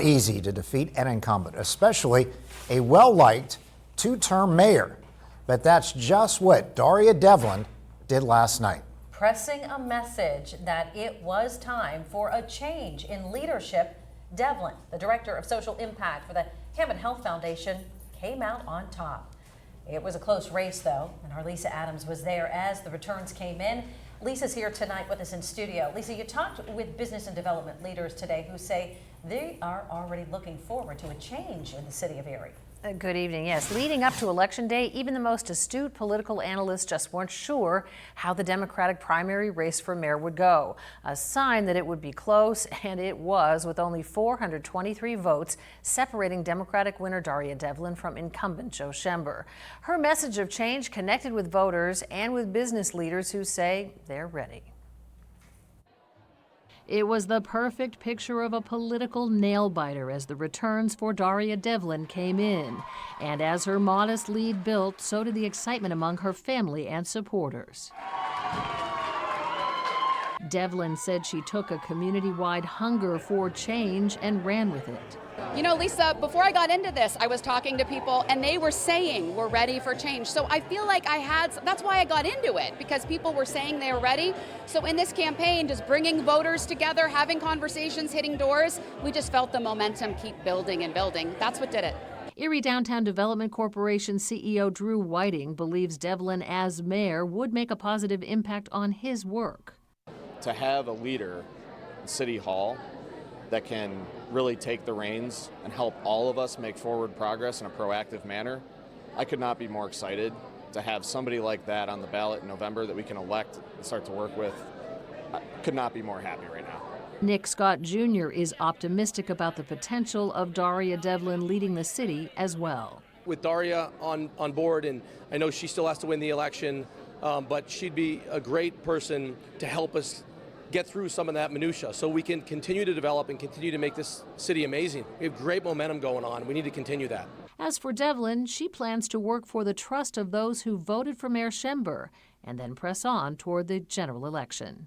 Easy to defeat an incumbent, especially a well-liked two-term mayor. But that's just what Daria Devlin did last night. Pressing a message that it was time for a change in leadership, Devlin, the director of social impact for the Hammond Health Foundation, came out on top. It was a close race, though, and our Lisa Adams was there as the returns came in. Lisa's here tonight with us in studio. Lisa, you talked with business and development leaders today who say they are already looking forward to a change in the city of Erie. Good evening. Yes, leading up to Election Day, even the most astute political analysts just weren't sure how the Democratic primary race for mayor would go. A sign that it would be close, and it was, with only 423 votes separating Democratic winner Daria Devlin from incumbent Joe Schember. Her message of change connected with voters and with business leaders who say they're ready. It was the perfect picture of a political nail-biter as the returns for Daria Devlin came in. And as her modest lead built, so did the excitement among her family and supporters. Devlin said she took a community-wide hunger for change and ran with it. You know, Lisa, before I got into this, I was talking to people and they were saying we're ready for change. So I feel like that's why I got into it, because people were saying they were ready. So in this campaign, just bringing voters together, having conversations, hitting doors, we just felt the momentum keep building and building. That's what did it. Erie Downtown Development Corporation CEO Drew Whiting believes Devlin as mayor would make a positive impact on his work. To have a leader in City Hall that can really take the reins and help all of us make forward progress in a proactive manner, I could not be more excited to have somebody like that on the ballot in November that we can elect and start to work with. I could not be more happy right now. Nick Scott Jr. is optimistic about the potential of Daria Devlin leading the city as well. With Daria on board, and I know she still has to win the election, but she'd be a great person to help us get through some of that minutia so we can continue to develop and continue to make this city amazing. We have great momentum going on. We need to continue that. As for Devlin, she plans to work for the trust of those who voted for Mayor Schember and then press on toward the general election.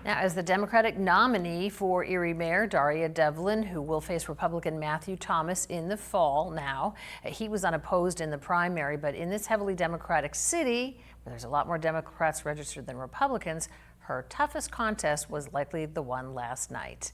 Now, as the Democratic nominee for Erie Mayor Daria Devlin, who will face Republican Matthew Thomas in the fall now, he was unopposed in the primary, but in this heavily Democratic city, where there's a lot more Democrats registered than Republicans, her toughest contest was likely the one last night.